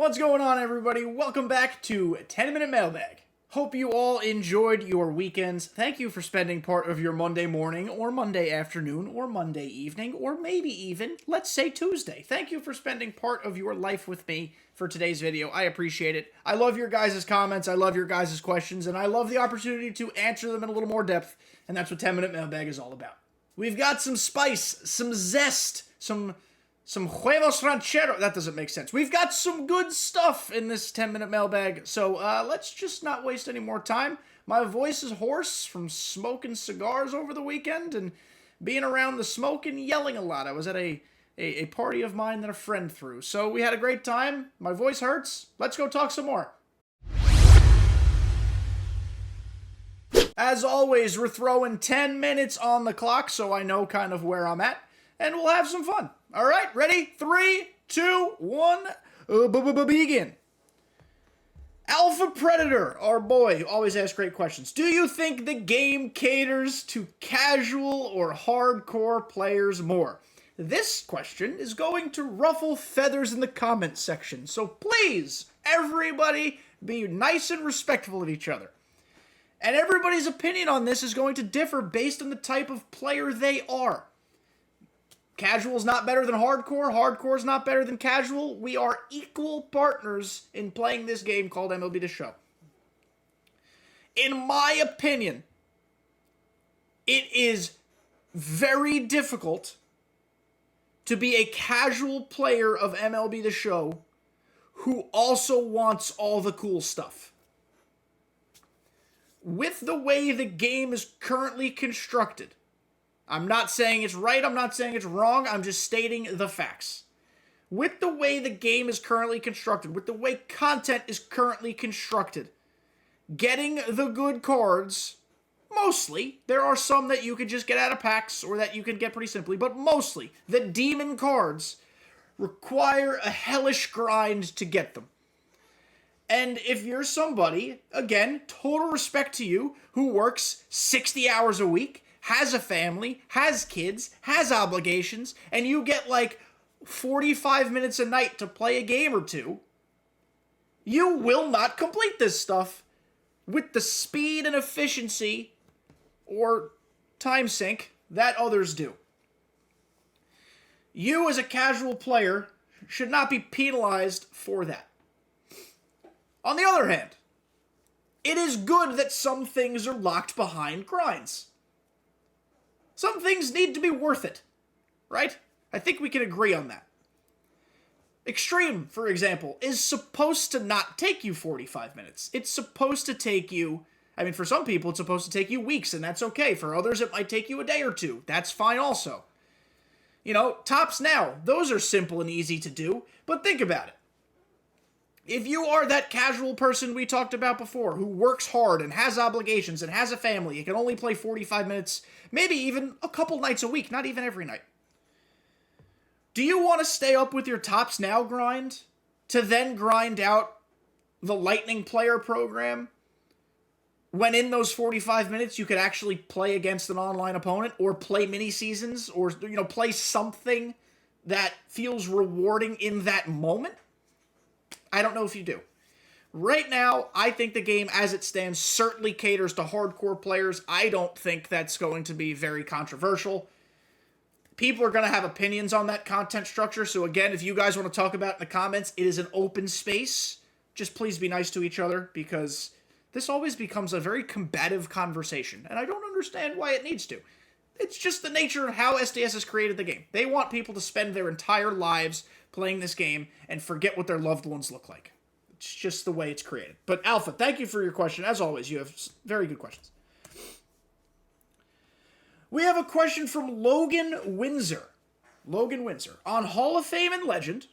What's going on, everybody? Welcome back to 10-Minute Mailbag. Hope you all enjoyed your weekends. Thank you for spending part of your Monday morning, or Monday afternoon, or Monday evening, or maybe even, let's say, Tuesday. Thank you for spending part of your life with me for today's video. I appreciate it. I love your guys' comments, I love your guys' questions, and I love the opportunity to answer them in a little more depth, and that's what 10-Minute Mailbag is all about. We've got some spice, some zest, some huevos ranchero. That doesn't make sense. We've got some good stuff in this 10-minute mailbag, so let's just not waste any more time. My voice is hoarse from smoking cigars over the weekend and being around the smoke and yelling a lot. I was at a party of mine that a friend threw, so we had a great time. My voice hurts. Let's go talk some more. As always, we're throwing 10 minutes on the clock, so I know kind of where I'm at, and we'll have some fun. All right, ready? 3, 2, 1, begin. Alpha Predator, our boy, who always asks great questions. Do you think the game caters to casual or hardcore players more? This question is going to ruffle feathers in the comments section, so please, everybody, be nice and respectful of each other. And everybody's opinion on this is going to differ based on the type of player they are. Casual's not better than hardcore. Hardcore's not better than casual. We are equal partners in playing this game called MLB The Show. In my opinion, it is very difficult to be a casual player of MLB The Show who also wants all the cool stuff. With the way the game is currently constructed, I'm not saying it's right, I'm not saying it's wrong, I'm just stating the facts. With the way the game is currently constructed, with the way content is currently constructed, getting the good cards, mostly, there are some that you can just get out of packs or that you can get pretty simply, but mostly, the demon cards require a hellish grind to get them. And if you're somebody, again, total respect to you, who works 60 hours a week, has a family, has kids, has obligations, and you get like 45 minutes a night to play a game or two, you will not complete this stuff with the speed and efficiency or time sink that others do. You as a casual player should not be penalized for that. On the other hand, it is good that some things are locked behind grinds. Some things need to be worth it, right? I think we can agree on that. Extreme, for example, is supposed to not take you 45 minutes. It's supposed to take you, I mean, for some people, it's supposed to take you weeks, and that's okay. For others, it might take you a day or two. That's fine also. You know, tops now, those are simple and easy to do, but think about it. If you are that casual person we talked about before, who works hard and has obligations and has a family, you can only play 45 minutes, maybe even a couple nights a week, not even every night. Do you want to stay up with your Tops Now grind to then grind out the Lightning Player program when in those 45 minutes you could actually play against an online opponent or play mini-seasons or, you know, play something that feels rewarding in that moment? I don't know if you do. Right now, I think the game as it stands certainly caters to hardcore players. I don't think that's going to be very controversial. People are going to have opinions on that content structure, so again, if you guys want to talk about it in the comments, it is an open space. Just please be nice to each other, because this always becomes a very combative conversation, and I don't understand why it needs to. It's just the nature of how SDS has created the game. They want people to spend their entire lives playing this game and forget what their loved ones look like. It's just the way it's created. But Alpha, thank you for your question. As always, you have very good questions. We have a question from Logan Windsor. Logan Windsor. On Hall of Fame and Legend,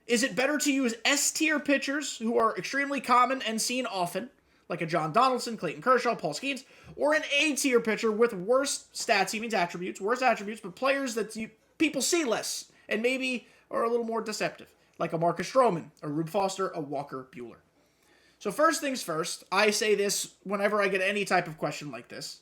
is it better to use S-tier pitchers who are extremely common and seen often, like a John Donaldson, Clayton Kershaw, Paul Skeens, or an A-tier pitcher with worse stats, he means attributes, worse attributes, but players that people see less and maybe are a little more deceptive, like a Marcus Stroman, a Rube Foster, a Walker Buehler? So first things first, I say this whenever I get any type of question like this.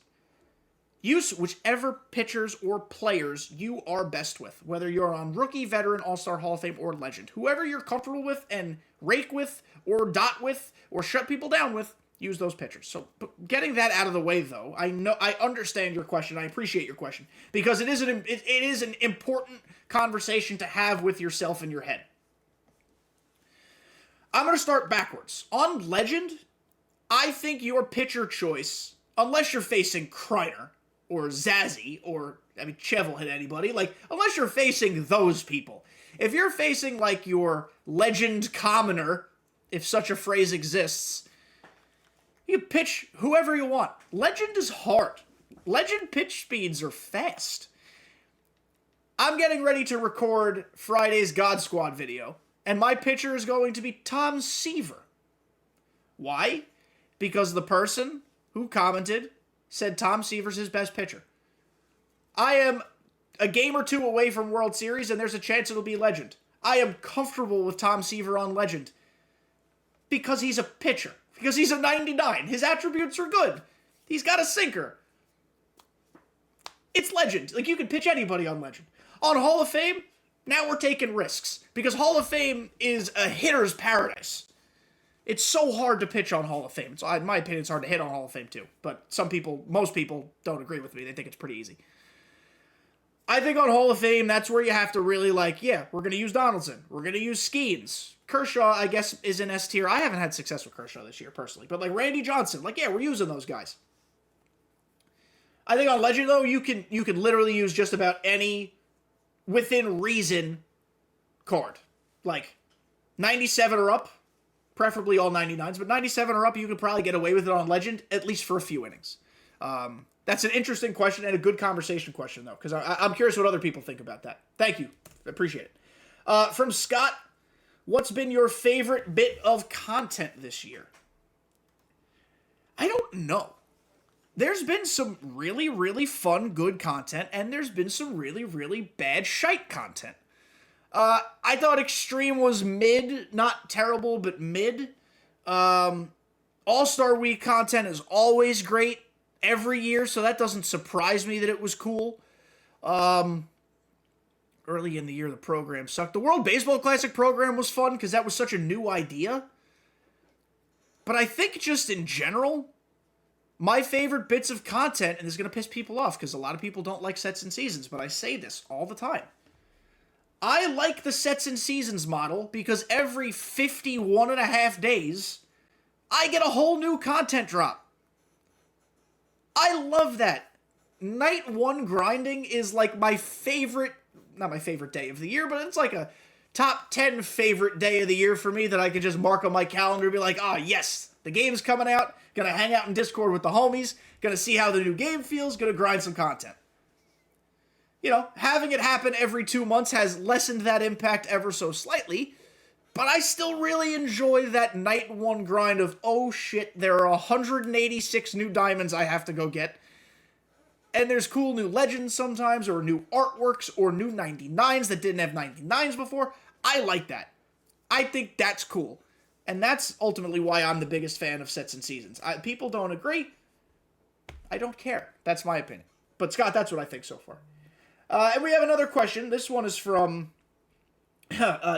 Use whichever pitchers or players you are best with, whether you're on rookie, veteran, all-star, Hall of Fame, or legend. Whoever you're comfortable with and rake with, or dot with, or shut people down with, use those pitchers. So getting that out of the way, though, I understand your question. I appreciate your question, because it is an important conversation to have with yourself in your head. I'm going to start backwards. On legend, I think your pitcher choice, unless you're facing Kreiner, or Zazzy, or, Chev will hit anybody. Unless you're facing those people. If you're facing, your legend commoner, if such a phrase exists, you pitch whoever you want. Legend is hard. Legend pitch speeds are fast. I'm getting ready to record Friday's God Squad video, and my pitcher is going to be Tom Seaver. Why? Because the person who commented said Tom Seaver's his best pitcher. I am a game or two away from World Series, and there's a chance it'll be legend. I am comfortable with Tom Seaver on legend because he's a pitcher. Because he's a 99. His attributes are good. He's got a sinker. It's legend. You can pitch anybody on legend. On Hall of Fame, now we're taking risks. Because Hall of Fame is a hitter's paradise. It's so hard to pitch on Hall of Fame. So in my opinion, it's hard to hit on Hall of Fame too. But most people don't agree with me. They think it's pretty easy. I think on Hall of Fame, that's where you have to really we're going to use Donaldson. We're going to use Skeens. Kershaw, I guess, is in S tier. I haven't had success with Kershaw this year, personally. But Randy Johnson, we're using those guys. I think on legend, though, you can literally use just about any within reason card. 97 or up. Preferably all 99s, but 97 or up, you could probably get away with it on legend, at least for a few innings. That's an interesting question and a good conversation question, though, because I'm curious what other people think about that. Thank you. I appreciate it. From Scott, what's been your favorite bit of content this year? I don't know. There's been some really, really fun, good content, and there's been some really, really bad shite content. I thought Extreme was mid, not terrible, but mid. All-Star Week content is always great every year, so that doesn't surprise me that it was cool. Early in the year, the program sucked. The World Baseball Classic program was fun because that was such a new idea. But I think just in general, my favorite bits of content, and this is going to piss people off because a lot of people don't like sets and seasons, but I say this all the time. I like the sets and seasons model because every 51 and a half days, I get a whole new content drop. I love that. Night 1 grinding is my favorite, not my favorite day of the year, but it's a top 10 favorite day of the year for me that I can just mark on my calendar and be yes, the game's coming out, gonna hang out in Discord with the homies, gonna see how the new game feels, gonna grind some content. Having it happen every 2 months has lessened that impact ever so slightly, but I still really enjoy that night 1 grind of, oh shit, there are 186 new diamonds I have to go get, and there's cool new legends sometimes, or new artworks, or new 99s that didn't have 99s before. I like that. I think that's cool, and that's ultimately why I'm the biggest fan of sets and seasons. People don't agree. I don't care. That's my opinion. But Scott, that's what I think so far. And we have another question. This one is from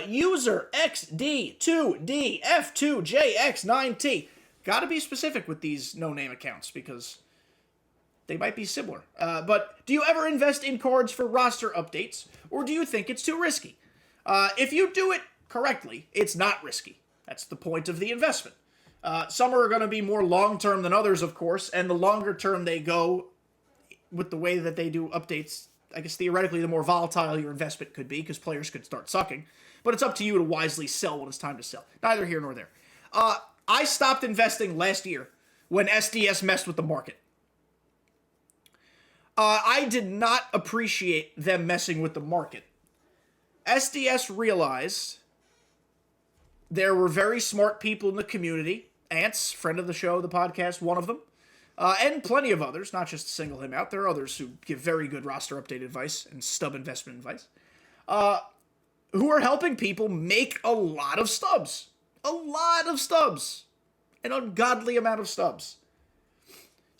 user XD2DF2JX9T. Gotta be specific with these no-name accounts because they might be similar. But do you ever invest in cards for roster updates, or do you think it's too risky? If you do it correctly, it's not risky. That's the point of the investment. Some are going to be more long-term than others, of course, and the longer term they go with the way that they do updates, I guess theoretically the more volatile your investment could be because players could start sucking. But it's up to you to wisely sell when it's time to sell. Neither here nor there. I stopped investing last year when SDS messed with the market. I did not appreciate them messing with the market. SDS realized there were very smart people in the community. Ants, friend of the show, the podcast, one of them. And plenty of others, not just to single him out. There are others who give very good roster update advice and stub investment advice. Who are helping people make a lot of stubs. A lot of stubs. An ungodly amount of stubs.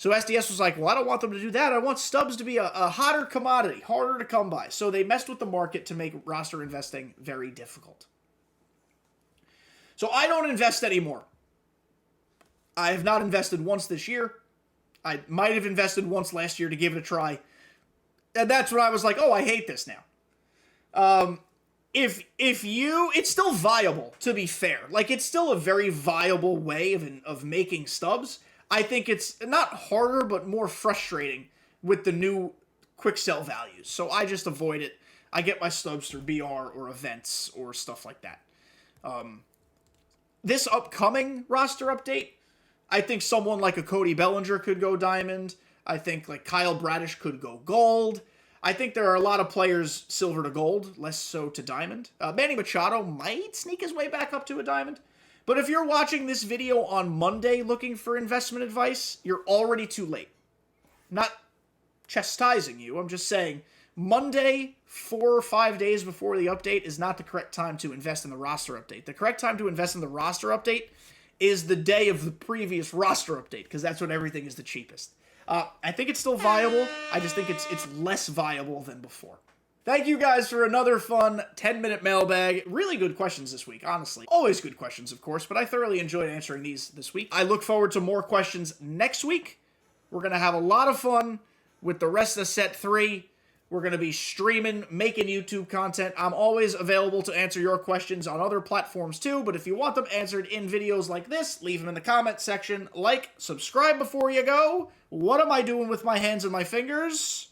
So SDS was like, well, I don't want them to do that. I want stubs to be a hotter commodity, harder to come by. So they messed with the market to make roster investing very difficult. So I don't invest anymore. I have not invested once this year. I might have invested once last year to give it a try. And that's when I was like, oh, I hate this now. It's still viable, to be fair. Like, it's still a very viable way of making stubs. I think it's not harder, but more frustrating with the new quick sell values. So I just avoid it. I get my stubs through BR or events or stuff like that. This upcoming roster update, I think someone like a Cody Bellinger could go diamond. I think like Kyle Bradish could go gold. I think there are a lot of players silver to gold, less so to diamond. Manny Machado might sneak his way back up to a diamond. But if you're watching this video on Monday looking for investment advice, you're already too late. I'm not chastising you. I'm just saying Monday, 4 or 5 days before the update, is not the correct time to invest in the roster update. The correct time to invest in the roster update is the day of the previous roster update, because that's when everything is the cheapest. I think it's still viable. I just think it's less viable than before. Thank you guys for another fun 10-minute mailbag. Really good questions this week, honestly. Always good questions, of course, but I thoroughly enjoyed answering these this week. I look forward to more questions next week. We're going to have a lot of fun with the rest of set 3. We're going to be streaming, making YouTube content. I'm always available to answer your questions on other platforms too, but if you want them answered in videos like this, leave them in the comment section. Like, subscribe before you go. What am I doing with my hands and my fingers?